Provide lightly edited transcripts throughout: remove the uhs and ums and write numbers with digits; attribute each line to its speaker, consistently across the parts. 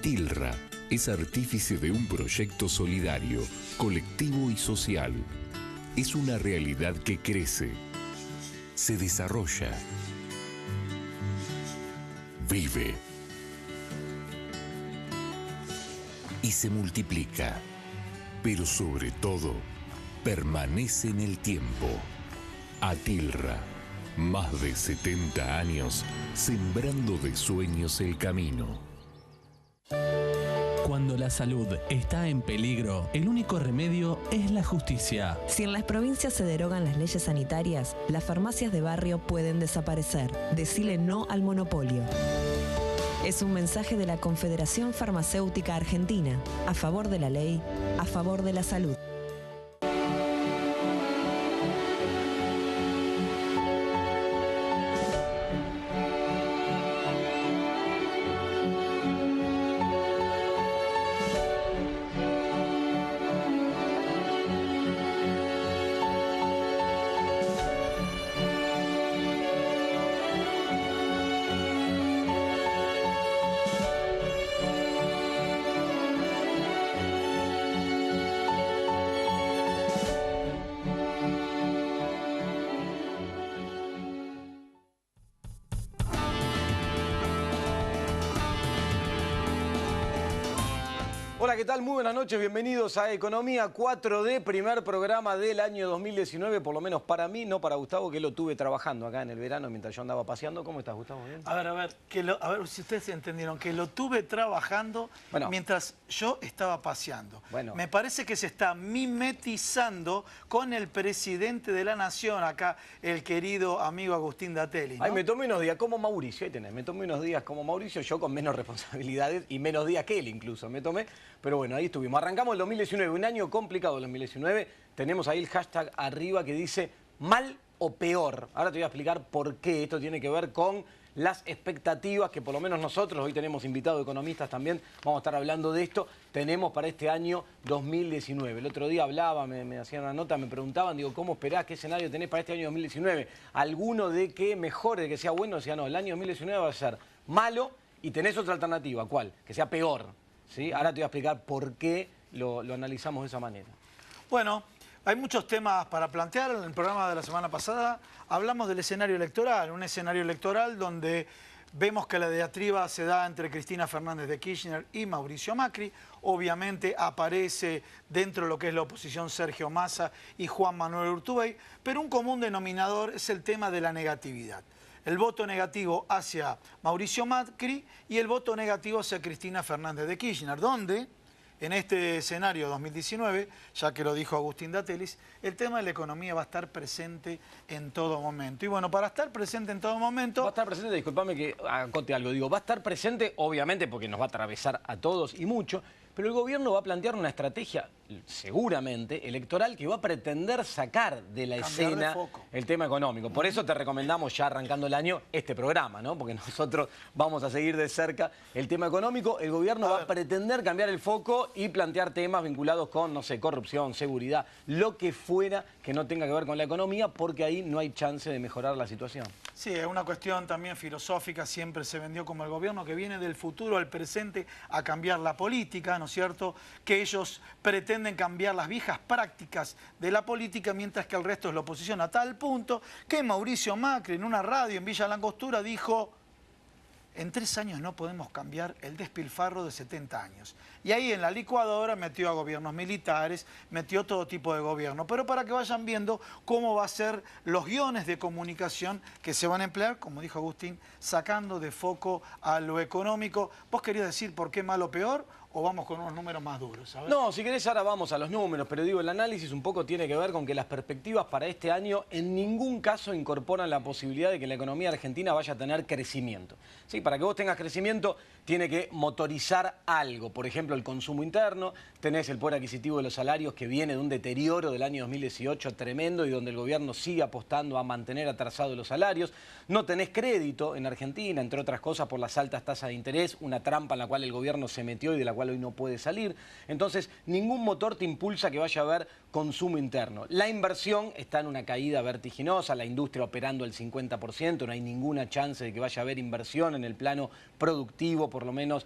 Speaker 1: ATILRA es artífice de un proyecto solidario, colectivo y social. Es una realidad que crece, se desarrolla, vive y se multiplica, pero sobre todo permanece en el tiempo. ATILRA, más de 70 años sembrando de sueños el camino.
Speaker 2: Cuando la salud está en peligro, el único remedio es la justicia.
Speaker 3: Si en las provincias se derogan las leyes sanitarias, las farmacias de barrio pueden desaparecer. Decile no al monopolio. Es un mensaje de la Confederación Farmacéutica Argentina, a favor de la ley, a favor de la salud.
Speaker 4: Hola, ¿qué tal? Muy buenas noches, bienvenidos a Economía 4D, primer programa del año 2019, por lo menos para mí, no para Gustavo, que lo tuve trabajando acá en el verano mientras yo andaba paseando. ¿Cómo estás, Gustavo? ¿Bien?
Speaker 5: A ver, si ustedes entendieron, que lo tuve trabajando mientras yo estaba paseando. Me parece que se está mimetizando con el presidente de la Nación, acá, el querido amigo Agustín Datelli, ¿no?
Speaker 4: Ay, me tomé unos días como Mauricio, ahí tenés, me tomé unos días como Mauricio, yo con menos responsabilidades y menos días que él incluso me tomé. Pero bueno, ahí estuvimos. Arrancamos el 2019, un año complicado el 2019. Tenemos ahí el hashtag arriba que dice mal o peor. Ahora te voy a explicar por qué. Esto tiene que ver con las expectativas que por lo menos nosotros, hoy tenemos invitados economistas también, vamos a estar hablando de esto, tenemos para este año 2019. El otro día hablaba, me hacían una nota, me preguntaban, digo, ¿cómo esperás? ¿Qué escenario tenés para este año 2019? Alguno de que mejore, de que sea bueno, decía, no, el año 2019 va a ser malo y tenés otra alternativa. ¿Cuál? Que sea peor. ¿Sí? Ahora te voy a explicar por qué lo analizamos de esa manera.
Speaker 5: Bueno, hay muchos temas para plantear. En el programa de la semana pasada hablamos del escenario electoral, un escenario electoral donde vemos que la diatriba se da entre Cristina Fernández de Kirchner y Mauricio Macri. Obviamente aparece dentro de lo que es la oposición Sergio Massa y Juan Manuel Urtubey, pero un común denominador es el tema de la negatividad. El voto negativo hacia Mauricio Macri y el voto negativo hacia Cristina Fernández de Kirchner, donde en este escenario 2019, ya que lo dijo Agustín Datelli, el tema de la economía va a estar presente en todo momento. Y bueno, para estar presente en todo momento...
Speaker 4: Va a estar presente, disculpame que acote algo, digo, va a estar presente obviamente porque nos va a atravesar a todos y mucho, pero el gobierno va a plantear una estrategia, seguramente, electoral que va a pretender sacar de la escena el tema económico. Por eso te recomendamos ya arrancando el año este programa, ¿no? Porque nosotros vamos a seguir de cerca el tema económico. El gobierno va a pretender cambiar el foco y plantear temas vinculados con, no sé, corrupción, seguridad, lo que fuera que no tenga que ver con la economía, porque ahí no hay chance de mejorar la situación.
Speaker 5: Sí, es una cuestión también filosófica, siempre se vendió como el gobierno que viene del futuro al presente a cambiar la política, ¿no es cierto? Que ellos pretenden cambiar las viejas prácticas de la política, mientras que el resto es la oposición, a tal punto que Mauricio Macri en una radio en Villa Langostura dijo: en 3 años no podemos cambiar el despilfarro de 70 años. Y ahí en la licuadora metió a gobiernos militares, metió todo tipo de gobierno. Pero para que vayan viendo cómo va a ser los guiones de comunicación que se van a emplear, como dijo Agustín, sacando de foco a lo económico. ¿Vos querías decir por qué mal o peor? ¿O vamos con unos números más duros? ¿Sabes?
Speaker 4: No, si querés ahora vamos a los números, pero digo, el análisis un poco tiene que ver con que las perspectivas para este año en ningún caso incorporan la posibilidad de que la economía argentina vaya a tener crecimiento. Sí, para que vos tengas crecimiento tiene que motorizar algo, por ejemplo el consumo interno, tenés el poder adquisitivo de los salarios que viene de un deterioro del año 2018 tremendo y donde el gobierno sigue apostando a mantener atrasados los salarios, no tenés crédito en Argentina, entre otras cosas por las altas tasas de interés, una trampa en la cual el gobierno se metió y de la cual cual hoy no puede salir. Entonces, ningún motor te impulsa a que vaya a haber consumo interno. La inversión está en una caída vertiginosa, la industria operando el 50%, no hay ninguna chance de que vaya a haber inversión en el plano productivo, por lo menos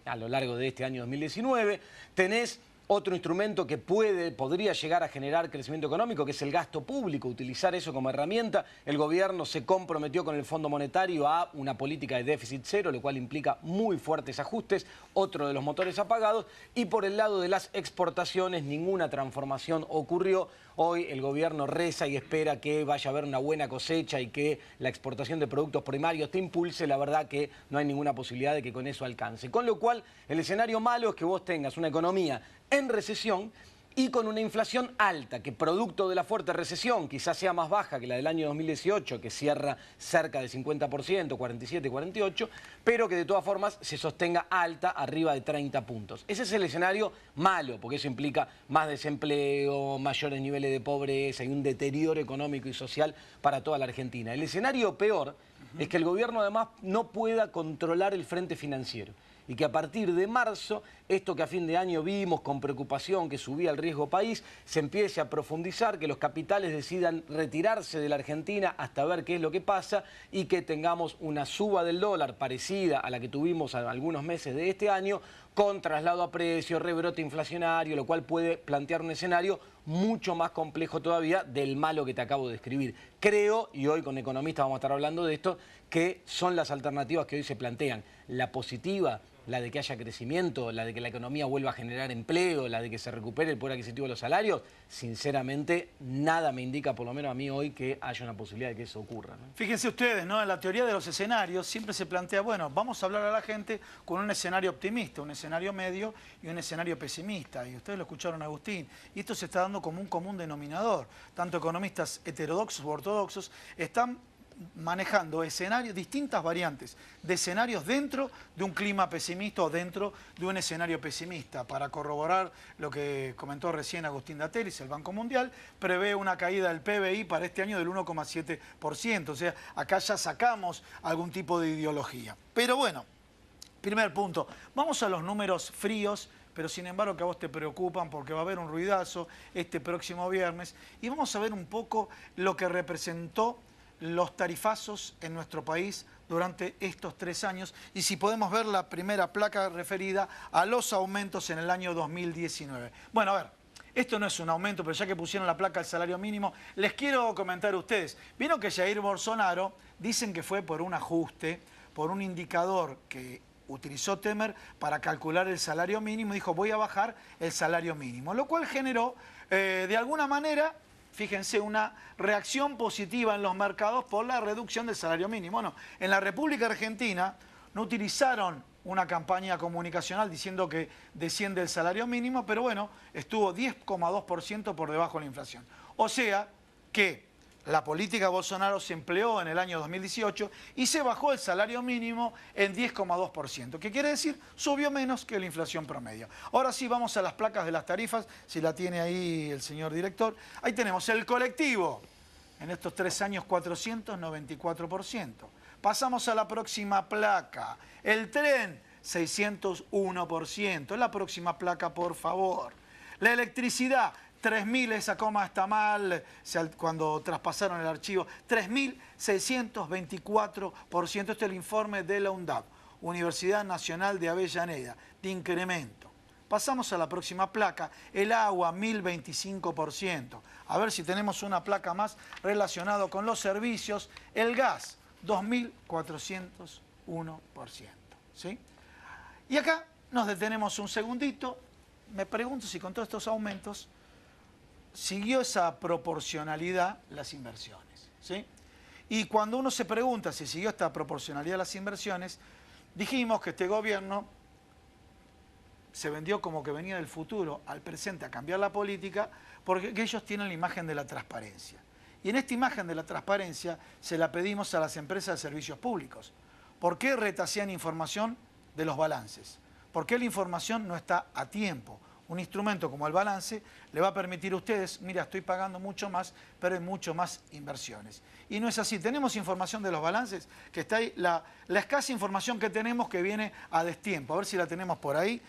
Speaker 4: a lo largo de este año 2019. Tenés otro instrumento que podría llegar a generar crecimiento económico, que es el gasto público, utilizar eso como herramienta. El gobierno se comprometió con el Fondo Monetario a una política de déficit cero, lo cual implica muy fuertes ajustes, otro de los motores apagados. Y por el lado de las exportaciones, ninguna transformación ocurrió. Hoy el gobierno reza y espera que vaya a haber una buena cosecha y que la exportación de productos primarios te impulse. La verdad que no hay ninguna posibilidad de que con eso alcance. Con lo cual, el escenario malo es que vos tengas una economía en recesión y con una inflación alta, que producto de la fuerte recesión quizás sea más baja que la del año 2018, que cierra cerca del 50%, 47, 48, pero que de todas formas se sostenga alta, arriba de 30 puntos. Ese es el escenario malo, porque eso implica más desempleo, mayores niveles de pobreza y un deterioro económico y social para toda la Argentina. El escenario peor es que el gobierno además no pueda controlar el frente financiero y que a partir de marzo, esto que a fin de año vimos con preocupación que subía el riesgo país, se empiece a profundizar, que los capitales decidan retirarse de la Argentina hasta ver qué es lo que pasa y que tengamos una suba del dólar parecida a la que tuvimos a algunos meses de este año, con traslado a precio, rebrote inflacionario, lo cual puede plantear un escenario mucho más complejo todavía del malo que te acabo de describir. Creo, y hoy con economistas vamos a estar hablando de esto, que son las alternativas que hoy se plantean. La positiva, la de que haya crecimiento, la de que la economía vuelva a generar empleo, la de que se recupere el poder adquisitivo de los salarios, sinceramente nada me indica, por lo menos a mí hoy, que haya una posibilidad de que eso ocurra, ¿no?
Speaker 5: Fíjense ustedes, ¿no? En la teoría de los escenarios siempre se plantea, bueno, vamos a hablar a la gente con un escenario optimista, un escenario medio y un escenario pesimista. Y ustedes lo escucharon a Agustín. Y esto se está dando como un común denominador. Tanto economistas heterodoxos u ortodoxos están manejando escenarios, distintas variantes de escenarios dentro de un clima pesimista o dentro de un escenario pesimista. Para corroborar lo que comentó recién Agustín Datelis, el Banco Mundial prevé una caída del PBI para este año del 1,7%. O sea, acá ya sacamos algún tipo de ideología. Pero bueno, primer punto, vamos a los números fríos, pero sin embargo que a vos te preocupan porque va a haber un ruidazo este próximo viernes y vamos a ver un poco lo que representó los tarifazos en nuestro país durante estos 3 años y si podemos ver la primera placa referida a los aumentos en el año 2019. Bueno, a ver, esto no es un aumento, pero ya que pusieron la placa del salario mínimo, les quiero comentar a ustedes. Vieron que Jair Bolsonaro dicen que fue por un ajuste, por un indicador que utilizó Temer para calcular el salario mínimo, dijo voy a bajar el salario mínimo, lo cual generó de alguna manera, fíjense, una reacción positiva en los mercados por la reducción del salario mínimo. Bueno, en la República Argentina no utilizaron una campaña comunicacional diciendo que desciende el salario mínimo, pero bueno, estuvo 10,2% por debajo de la inflación. O sea que la política de Bolsonaro se empleó en el año 2018 y se bajó el salario mínimo en 10,2%. ¿Qué quiere decir? Subió menos que la inflación promedio. Ahora sí, vamos a las placas de las tarifas, si la tiene ahí el señor director. Ahí tenemos el colectivo, en estos 3 años 494%. Pasamos a la próxima placa, el tren 601%. La próxima placa, por favor. La electricidad 3.000, esa coma está mal, cuando traspasaron el archivo, 3.624%. Este es el informe de la UNDAV, Universidad Nacional de Avellaneda, de incremento. Pasamos a la próxima placa, el agua, 1.025%. A ver si tenemos una placa más relacionada con los servicios, el gas, 2.401%. ¿Sí? Y acá nos detenemos un segundito. Me pregunto si con todos estos aumentos siguió esa proporcionalidad las inversiones, ¿sí? Y cuando uno se pregunta si siguió esta proporcionalidad las inversiones, dijimos que este gobierno se vendió como que venía del futuro al presente a cambiar la política porque ellos tienen la imagen de la transparencia. Y en esta imagen de la transparencia se la pedimos a las empresas de servicios públicos. ¿Por qué retasean información de los balances? ¿Por qué la información no está a tiempo? un instrumento como el balance le va a permitir a ustedes, mira, estoy pagando mucho más, pero hay mucho más inversiones. Y no es así. Tenemos información de los balances, que está ahí, la escasa información que tenemos que viene a destiempo. A ver si la tenemos por ahí.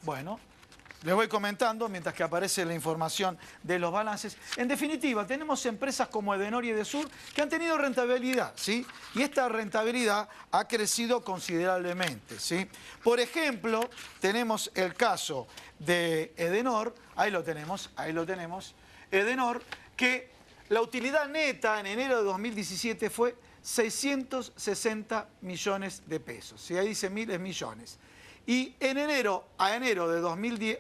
Speaker 5: Bueno, les voy comentando mientras que aparece la información de los balances. En definitiva, tenemos empresas como Edenor y Edesur que han tenido rentabilidad, ¿sí? Y esta rentabilidad ha crecido considerablemente, ¿sí? Por ejemplo, tenemos el caso de Edenor, ahí lo tenemos, Edenor, que la utilidad neta en enero de 2017 fue 660 millones de pesos, ¿sí? Ahí dice miles millones. Y en enero a enero de 2010,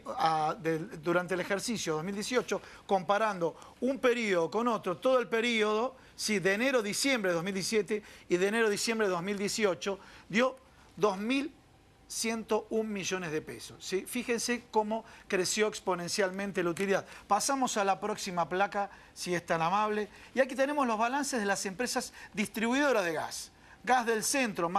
Speaker 5: durante el ejercicio 2018, comparando un periodo con otro, todo el periodo, sí, de enero a diciembre de 2017 y de enero a diciembre de 2018, dio 2.101 millones de pesos, ¿sí? Fíjense cómo creció exponencialmente la utilidad. Pasamos a la próxima placa, si es tan amable. Y aquí tenemos los balances de las empresas distribuidoras de gas. Gas del Centro,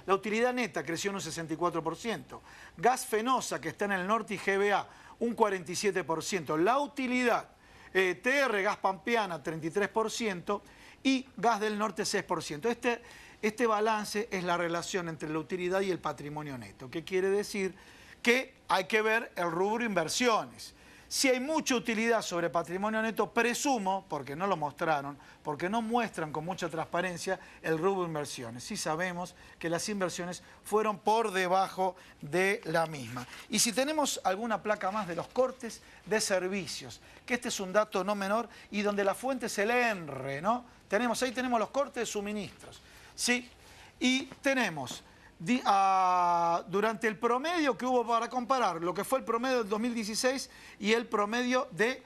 Speaker 5: la utilidad neta creció en un 64%. Gas Fenosa, que está en el norte, y GBA, un 47%. La utilidad, TR, Gas Pampeana, 33%. Y Gas del Norte, 6%. Este balance es la relación entre la utilidad y el patrimonio neto. ¿Qué quiere decir? Que hay que ver el rubro inversiones. Si hay mucha utilidad sobre patrimonio neto, presumo, porque no lo mostraron, porque no muestran con mucha transparencia el rubro inversiones. Sí sabemos que las inversiones fueron por debajo de la misma. Y si tenemos alguna placa más de los cortes de servicios, que este es un dato no menor y donde la fuente es el ENRE, ¿no? Ahí tenemos los cortes de suministros, ¿sí? Y tenemos... durante el promedio que hubo para comparar lo que fue el promedio del 2016 y el promedio de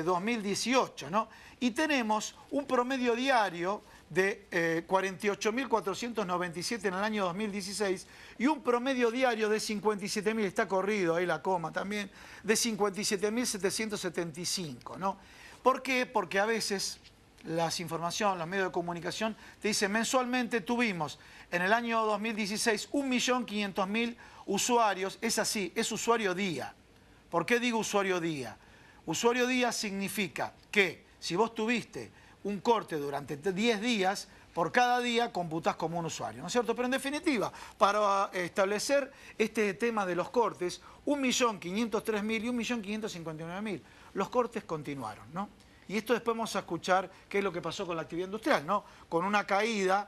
Speaker 5: 2018, ¿no? Y tenemos un promedio diario de 48.497 en el año 2016 y un promedio diario de 57.000, está corrido ahí la coma también, de 57.775, ¿no? ¿Por qué? Porque a veces las informaciones, los medios de comunicación te dicen mensualmente tuvimos en el año 2016 1.500.000 usuarios. Es así, es usuario día. ¿Por qué digo usuario día? Usuario día significa que si vos tuviste un corte durante 10 días, por cada día computás como un usuario, ¿no es cierto? Pero en definitiva, para establecer este tema de los cortes, 1.503.000 y 1.559.000, los cortes continuaron, ¿no? Y esto después vamos a escuchar qué es lo que pasó con la actividad industrial, ¿no? Con una caída,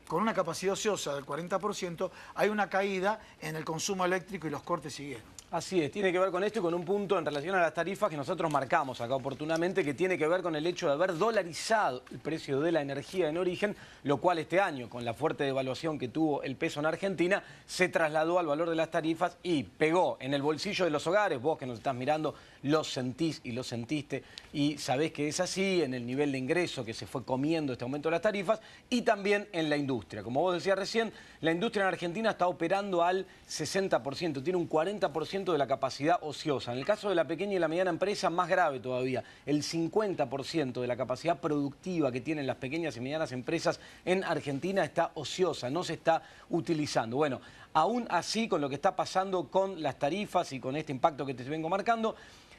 Speaker 5: con una capacidad ociosa del 40%, hay una caída en el consumo eléctrico y los cortes siguieron.
Speaker 4: Así es, tiene que ver con esto y con un punto en relación a las tarifas que nosotros marcamos acá oportunamente, que tiene que ver con el hecho de haber dolarizado el precio de la energía en origen, lo cual este año, con la fuerte devaluación que tuvo el peso en Argentina, se trasladó al valor de las tarifas y pegó en el bolsillo de los hogares. Vos que nos estás mirando lo sentís y lo sentiste y sabés que es así, en el nivel de ingreso que se fue comiendo este aumento de las tarifas y también en la industria. Como vos decías recién, la industria en Argentina está operando al 60%, tiene un 40% de la capacidad ociosa. En el caso de la pequeña y la mediana empresa, más grave todavía, el 50% de la capacidad productiva que tienen las pequeñas y medianas empresas en Argentina está ociosa, no se está utilizando. Bueno, aún así, con lo que está pasando con las tarifas y con este impacto que te vengo marcando,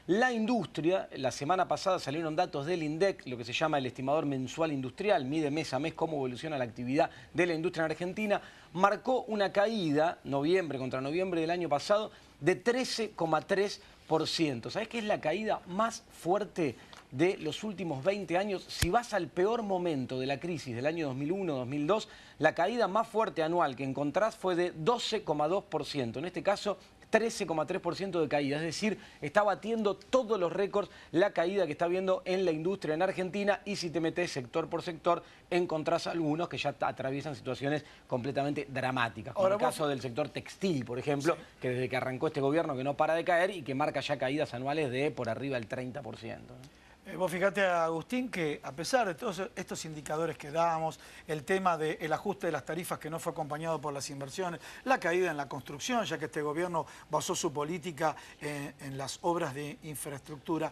Speaker 4: la industria, la semana pasada salieron datos del INDEC, lo que se llama el estimador mensual industrial, mide mes a mes cómo evoluciona la actividad de la industria en Argentina, marcó una caída, noviembre contra noviembre del año pasado, de 13,3%. ¿Sabés qué es la caída más fuerte de los últimos 20 años? Si vas al peor momento de la crisis del año 2001-2002, la caída más fuerte anual que encontrás fue de 12,2%. En este caso, 13,3% de caída, es decir, está batiendo todos los récords la caída que está viendo en la industria en Argentina, y si te metes sector por sector encontrás algunos que ya atraviesan situaciones completamente dramáticas, como el caso del sector textil, por ejemplo, sí, que desde que arrancó este gobierno que no para de caer y que marca ya caídas anuales de por arriba del 30%, ¿no?
Speaker 5: Vos fíjate, Agustín, que a pesar de todos estos indicadores que dábamos, el tema del ajuste de las tarifas que no fue acompañado por las inversiones, la caída en la construcción, ya que este gobierno basó su política en las obras de infraestructura,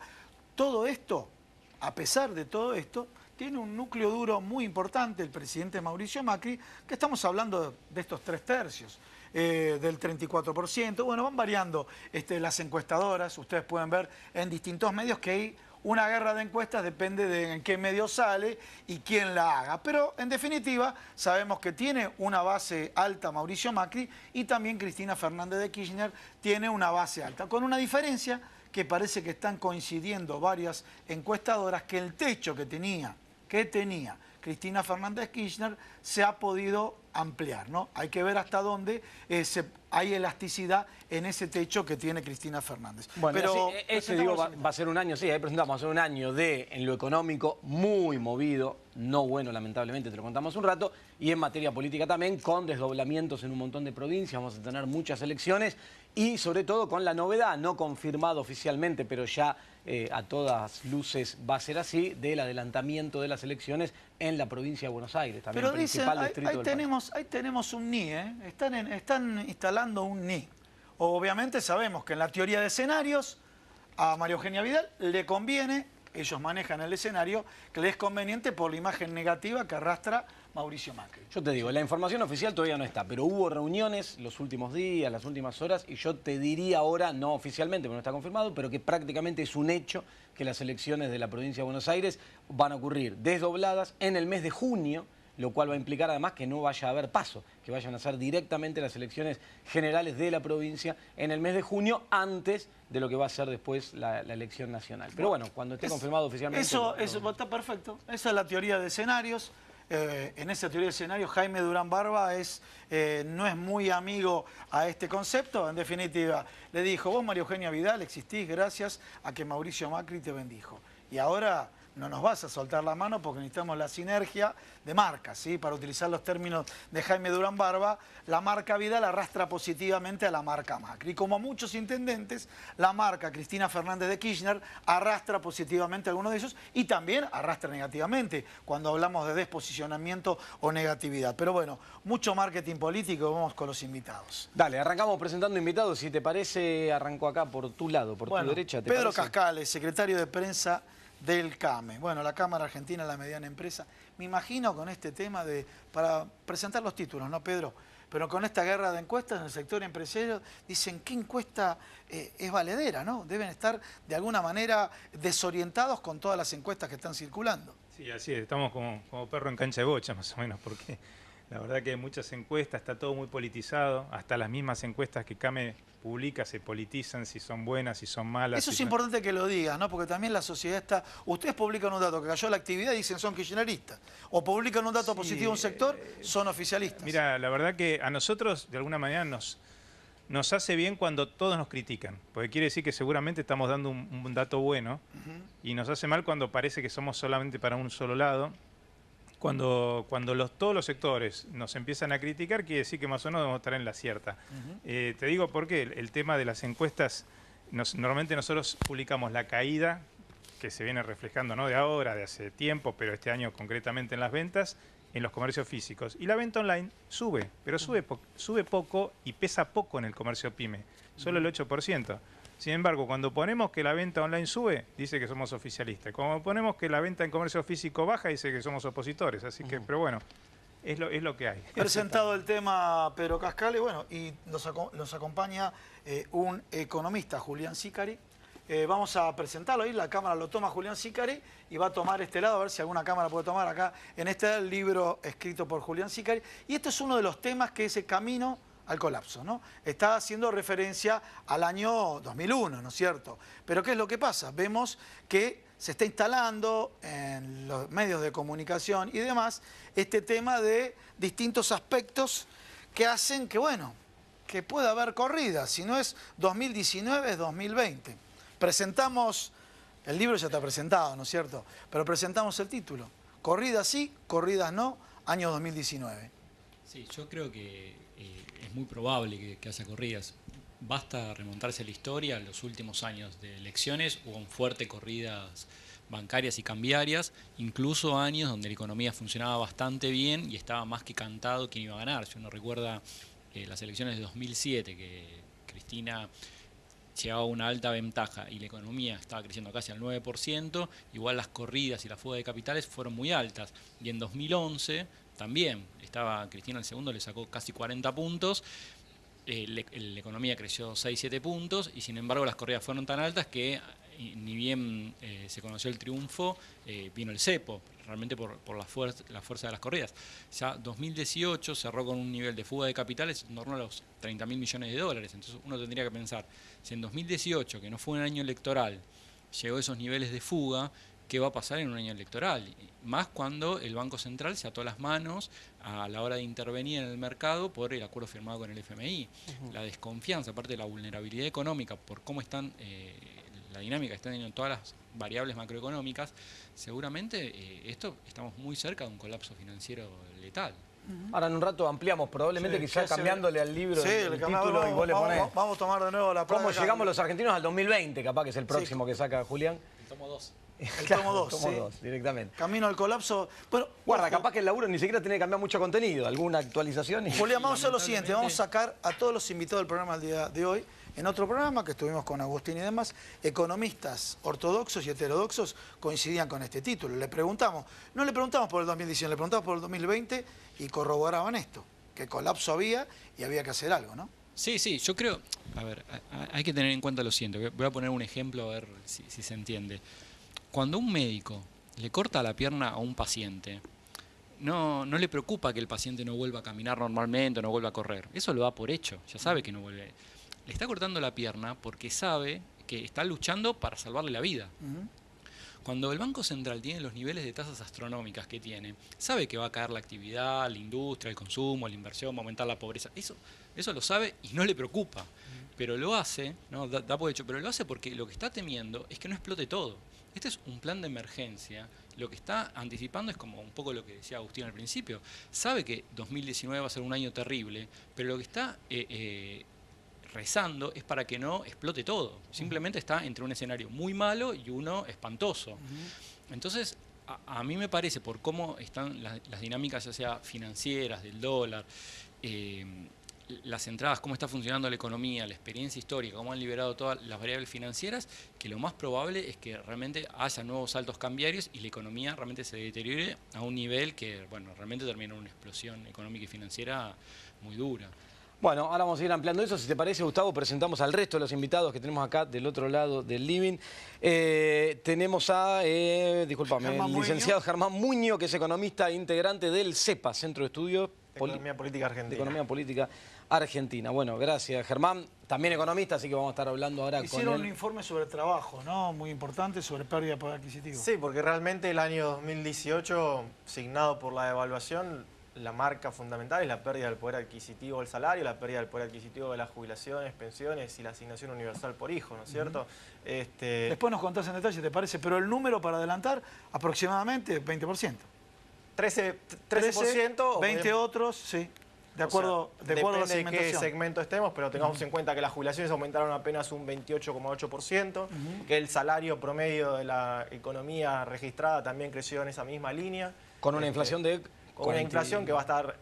Speaker 5: todo esto, a pesar de todo esto, tiene un núcleo duro muy importante, el presidente Mauricio Macri, que estamos hablando de estos 3/3. Del 34%, bueno, van variando las encuestadoras, ustedes pueden ver en distintos medios que hay una guerra de encuestas, depende de en qué medio sale y quién la haga, pero en definitiva sabemos que tiene una base alta Mauricio Macri y también Cristina Fernández de Kirchner tiene una base alta, con una diferencia que parece que están coincidiendo varias encuestadoras que el techo que tenía Cristina Fernández de Kirchner se ha podido ampliar, ¿no? Hay que ver hasta dónde hay elasticidad en ese techo que tiene Cristina Fernández.
Speaker 4: Bueno,
Speaker 5: pero
Speaker 4: ese digo, va a ser un año, sí, ahí presentamos, va a ser un año en lo económico muy movido, no bueno lamentablemente, te lo contamos un rato, y en materia política también, con desdoblamientos en un montón de provincias, vamos a tener muchas elecciones y sobre todo con la novedad, no confirmado oficialmente, pero ya a todas luces va a ser así, del adelantamiento de las elecciones en la provincia de Buenos Aires, también
Speaker 5: pero
Speaker 4: principal
Speaker 5: dicen,
Speaker 4: distrito del país.
Speaker 5: ahí tenemos un NI, ¿eh? Están instalando un NI. Obviamente sabemos que en la teoría de escenarios a María Eugenia Vidal le conviene, ellos manejan el escenario, que le es conveniente por la imagen negativa que arrastra Mauricio Macri.
Speaker 4: Yo te digo, la información oficial todavía no está, pero hubo reuniones los últimos días, las últimas horas, y yo te diría ahora, no oficialmente, porque no está confirmado, pero que prácticamente es un hecho que las elecciones de la provincia de Buenos Aires van a ocurrir desdobladas en el mes de junio, lo cual va a implicar además que no vaya a haber paso, que vayan a ser directamente las elecciones generales de la provincia en el mes de junio, antes de lo que va a ser después la elección nacional. Pero bueno, cuando esté confirmado oficialmente...
Speaker 5: Eso está perfecto. Esa es la teoría de escenarios. En esa teoría de escenarios, Jaime Durán Barba no es muy amigo a este concepto. En definitiva, le dijo, vos María Eugenia Vidal existís gracias a que Mauricio Macri te bendijo. Y ahora no nos vas a soltar la mano porque necesitamos la sinergia de marcas, ¿sí? Para utilizar los términos de Jaime Durán Barba, la marca Vidal arrastra positivamente a la marca Macri. Y como muchos intendentes, la marca Cristina Fernández de Kirchner arrastra positivamente a algunos de ellos y también arrastra negativamente cuando hablamos de desposicionamiento o negatividad. Pero bueno, mucho marketing político, vamos con los invitados.
Speaker 4: Dale, arrancamos presentando invitados. Si te parece, arranco acá por tu lado, por tu derecha. ¿Te
Speaker 5: Pedro
Speaker 4: parece?
Speaker 5: Cascales, secretario de prensa del CAME. Bueno, la Cámara Argentina de la Mediana Empresa. Me imagino con este tema para presentar los títulos, ¿no, Pedro? Pero con esta guerra de encuestas en el sector empresario, dicen, ¿qué encuesta es valedera, no? Deben estar de alguna manera desorientados con todas las encuestas que están circulando.
Speaker 6: Sí, así es. Estamos como perro en cancha de bocha, más o menos, porque la verdad que hay muchas encuestas, está todo muy politizado, hasta las mismas encuestas que CAME publica se politizan, si son buenas, si son malas.
Speaker 5: Eso es importante que lo digas, ¿no? Porque también la sociedad está... Ustedes publican un dato que cayó la actividad y dicen son kirchneristas. O publican un dato positivo a un sector, son oficialistas.
Speaker 6: Mira, la verdad que a nosotros, de alguna manera, nos hace bien cuando todos nos critican. Porque quiere decir que seguramente estamos dando un dato bueno. Y nos hace mal cuando parece que somos solamente para un solo lado. Cuando todos los sectores nos empiezan a criticar, quiere decir que más o menos debemos estar en la cierta. Te digo porque el tema de las encuestas, normalmente nosotros publicamos la caída, que se viene reflejando no de ahora, de hace tiempo, pero este año concretamente en las ventas, en los comercios físicos. Y la venta online sube, pero sube poco y pesa poco en el comercio pyme, solo el 8%. Sin embargo, cuando ponemos que la venta online sube, dice que somos oficialistas. Cuando ponemos que la venta en comercio físico baja, dice que somos opositores. Así que, pero bueno, es lo que hay.
Speaker 5: Presentado el tema Pedro Cascales, bueno, y nos acompaña un economista, Julián Sicari. Vamos a presentarlo ahí, la cámara lo toma Julián Sicari y va a tomar este lado, a ver si alguna cámara puede tomar acá. En este libro escrito por Julián Sicari. Y este es uno de los temas que es el camino al colapso, ¿no? Está haciendo referencia al año 2001, ¿no es cierto? Pero ¿qué es lo que pasa? Vemos que se está instalando en los medios de comunicación y demás este tema de distintos aspectos que hacen que, bueno, que pueda haber corridas. Si no es 2019, es 2020. Presentamos, el libro ya está presentado, ¿no es cierto? Pero presentamos el título. Corridas sí, corridas no, año 2019.
Speaker 7: Sí, yo creo que es muy probable que haya corridas. Basta remontarse a la historia, en los últimos años de elecciones hubo fuertes corridas bancarias y cambiarias, incluso años donde la economía funcionaba bastante bien y estaba más que cantado quién iba a ganar. Si uno recuerda las elecciones de 2007, que Cristina llegaba a una alta ventaja y la economía estaba creciendo casi al 9%, igual las corridas y la fuga de capitales fueron muy altas. Y en 2011 también, estaba Cristina el segundo, le sacó casi 40 puntos, la economía creció 6-7 puntos y sin embargo las corridas fueron tan altas que ni bien se conoció el triunfo, vino el cepo, realmente por la fuerza de las corridas. Ya 2018 cerró con un nivel de fuga de capitales en torno a los 30.000 millones de dólares. Entonces uno tendría que pensar, si en 2018, que no fue un año electoral, llegó a esos niveles de fuga, ¿qué va a pasar en un año electoral? Más cuando el Banco Central se ató las manos a la hora de intervenir en el mercado por el acuerdo firmado con el FMI. La desconfianza, aparte de la vulnerabilidad económica, por cómo están la dinámica que están teniendo todas las variables macroeconómicas, seguramente estamos muy cerca de un colapso financiero letal.
Speaker 4: Ahora en un rato ampliamos, probablemente quizás cambiándole al libro el título
Speaker 5: vamos,
Speaker 4: y vos le ponés.
Speaker 5: Vamos a tomar de nuevo la
Speaker 4: ¿Cómo
Speaker 5: placa.
Speaker 4: llegamos los argentinos al 2020? Capaz que es el próximo que saca Julián.
Speaker 7: El tomo 2.
Speaker 5: El tomo 2,
Speaker 4: Tomo 2, directamente.
Speaker 5: Camino al colapso. Bueno,
Speaker 4: Guarda,
Speaker 5: ojo,
Speaker 4: capaz que el laburo ni siquiera tiene que cambiar mucho contenido, alguna actualización.
Speaker 5: Julián, vamos a hacer lo siguiente, vamos a sacar a todos los invitados del programa del día de hoy. En otro programa que estuvimos con Agustín y demás, economistas ortodoxos y heterodoxos coincidían con este título. Le preguntamos, no le preguntamos por el 2019, le preguntamos por el 2020 y corroboraban esto, que colapso había y había que hacer algo, ¿no?
Speaker 7: Sí, yo creo, a ver, hay que tener en cuenta lo siguiente, voy a poner un ejemplo a ver si se entiende. Cuando un médico le corta la pierna a un paciente, no le preocupa que el paciente no vuelva a caminar normalmente o no vuelva a correr. Eso lo da por hecho, ya sabe que no vuelve. Le está cortando la pierna porque sabe que está luchando para salvarle la vida. Cuando el Banco Central tiene los niveles de tasas astronómicas que tiene, sabe que va a caer la actividad, la industria, el consumo, la inversión, va a aumentar la pobreza. Eso lo sabe y no le preocupa. Pero lo hace, ¿no? Da por hecho, pero lo hace porque lo que está temiendo es que no explote todo. Este es un plan de emergencia. Lo que está anticipando es como un poco lo que decía Agustín al principio. Sabe que 2019 va a ser un año terrible, pero lo que está rezando es para que no explote todo. Simplemente está entre un escenario muy malo y uno espantoso. Entonces, a mí me parece, por cómo están las dinámicas, ya sea financieras, del dólar, las entradas, cómo está funcionando la economía, la experiencia histórica, cómo han liberado todas las variables financieras, que lo más probable es que realmente haya nuevos saltos cambiarios y la economía realmente se deteriore a un nivel que, bueno, realmente termina en una explosión económica y financiera muy dura.
Speaker 4: Bueno, ahora vamos a ir ampliando eso. Si te parece, Gustavo, presentamos al resto de los invitados que tenemos acá del otro lado del living. Tenemos a, discúlpame, el licenciado Germán Muñoz, que es economista e integrante del CEPA, Centro de Estudios
Speaker 8: Economía Política Argentina.
Speaker 4: de Economía Política Argentina. Bueno, gracias, Germán. También economista, así que vamos a estar hablando ahora con él.
Speaker 5: Hicieron un informe sobre trabajo, ¿no? Muy importante, sobre pérdida de poder adquisitivo.
Speaker 8: Sí, porque realmente el año 2018, signado por la devaluación, la marca fundamental es la pérdida del poder adquisitivo del salario, la pérdida del poder adquisitivo de las jubilaciones, pensiones y la asignación universal por hijo, ¿no es cierto?
Speaker 5: Después nos contás en detalle, ¿te parece? Pero el número para adelantar, aproximadamente 20%.
Speaker 8: 13%.
Speaker 5: 20 otros, sí. De acuerdo,
Speaker 8: o sea,
Speaker 5: a la
Speaker 8: depende de
Speaker 5: segmentación.
Speaker 8: qué segmento estemos, pero tengamos en cuenta que las jubilaciones aumentaron apenas un 28,8%, que el salario promedio de la economía registrada también creció en esa misma línea.
Speaker 4: Con una inflación de...
Speaker 8: Con una inflación que va a estar,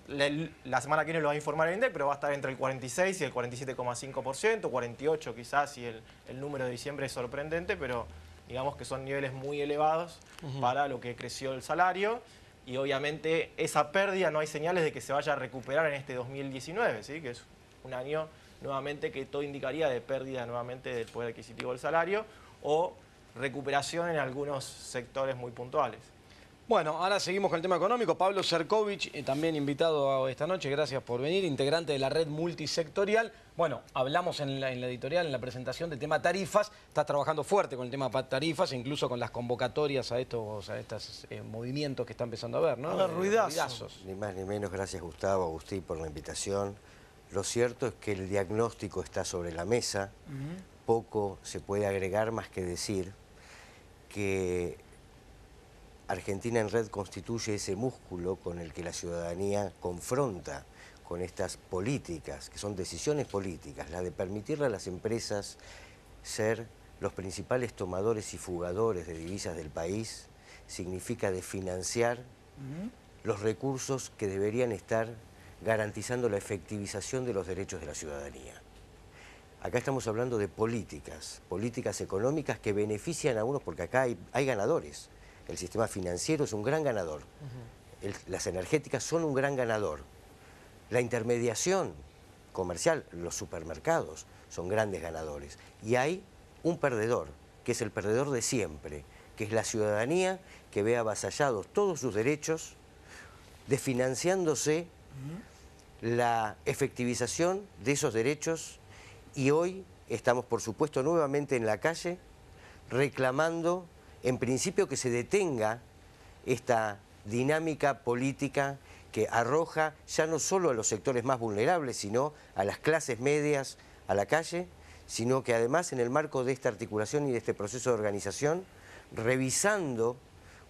Speaker 8: la semana que viene lo va a informar el INDEC, pero va a estar entre el 46 y el 47,5%, 48 quizás, y el número de diciembre es sorprendente, pero digamos que son niveles muy elevados para lo que creció el salario. Y obviamente esa pérdida no hay señales de que se vaya a recuperar en este 2019, ¿sí? Que es un año nuevamente que todo indicaría de pérdida nuevamente del poder adquisitivo del salario o recuperación en algunos sectores muy puntuales.
Speaker 4: Bueno, ahora seguimos con el tema económico. Pablo Cercovich, también invitado esta noche, gracias por venir, integrante de la red multisectorial. Bueno, hablamos en la editorial, en la presentación del tema tarifas. Estás trabajando fuerte con el tema tarifas, incluso con las convocatorias a estos movimientos que está empezando a haber, ¿no?
Speaker 5: A ver, ruidazos.
Speaker 9: Ni más ni menos, gracias Gustavo, Agustín, por la invitación. Lo cierto es que el diagnóstico está sobre la mesa. Poco se puede agregar más que decir que Argentina en Red constituye ese músculo con el que la ciudadanía confronta con estas políticas, que son decisiones políticas, la de permitirle a las empresas ser los principales tomadores y fugadores de divisas del país, significa de financiar los recursos que deberían estar garantizando la efectivización de los derechos de la ciudadanía. Acá estamos hablando de políticas económicas que benefician a unos, porque acá hay ganadores. El sistema financiero es un gran ganador. Las energéticas son un gran ganador. La intermediación comercial, los supermercados, son grandes ganadores. Y hay un perdedor, que es el perdedor de siempre, que es la ciudadanía que ve avasallados todos sus derechos, desfinanciándose la efectivización de esos derechos, y hoy estamos, por supuesto, nuevamente en la calle reclamando, en principio, que se detenga esta dinámica política que arroja ya no solo a los sectores más vulnerables, sino a las clases medias a la calle, sino que además en el marco de esta articulación y de este proceso de organización, revisando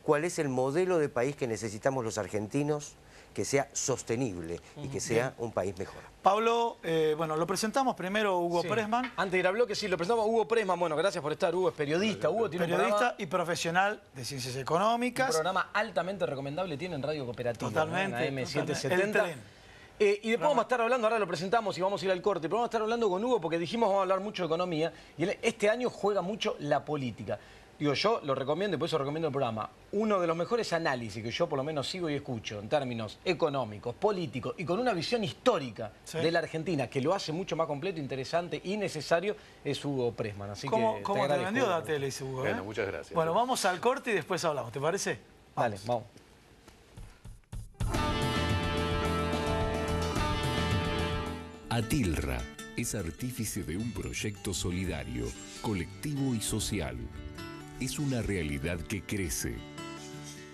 Speaker 9: cuál es el modelo de país que necesitamos los argentinos, que sea sostenible y que sea un país mejor.
Speaker 5: Pablo, bueno, lo presentamos primero Hugo Pressman.
Speaker 4: Antes de ir al bloque, sí, lo presentamos a Hugo Pressman. Bueno, gracias por estar. Hugo es periodista. Hugo tiene un programa
Speaker 5: y profesional de Ciencias Económicas.
Speaker 4: Un programa altamente recomendable, tiene en Radio Cooperativa.
Speaker 5: Totalmente.
Speaker 4: En AM770. Y después vamos a estar hablando, ahora lo presentamos y vamos a ir al corte, pero vamos a estar hablando con Hugo porque dijimos vamos a hablar mucho de economía y este año juega mucho la política. Digo, yo lo recomiendo y por eso recomiendo el programa. Uno de los mejores análisis que yo por lo menos sigo y escucho en términos económicos, políticos y con una visión histórica de la Argentina que lo hace mucho más completo, interesante y necesario es Hugo Pressman. Así
Speaker 5: ¿Cómo te vendió
Speaker 4: Hugo.
Speaker 5: la tele ese Hugo?
Speaker 10: Bueno, muchas gracias.
Speaker 5: Bueno, vamos al corte y después hablamos, ¿te parece?
Speaker 4: Dale, vamos.
Speaker 1: Atilra es artífice de un proyecto solidario, colectivo y social. Es una realidad que crece,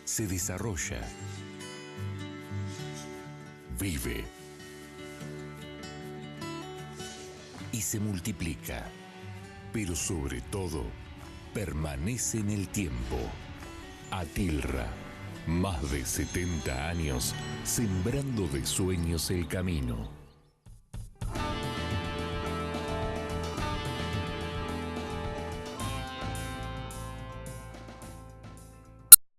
Speaker 1: se desarrolla, vive y se multiplica, pero sobre todo permanece en el tiempo. Atilra, más de 70 años sembrando de sueños el camino.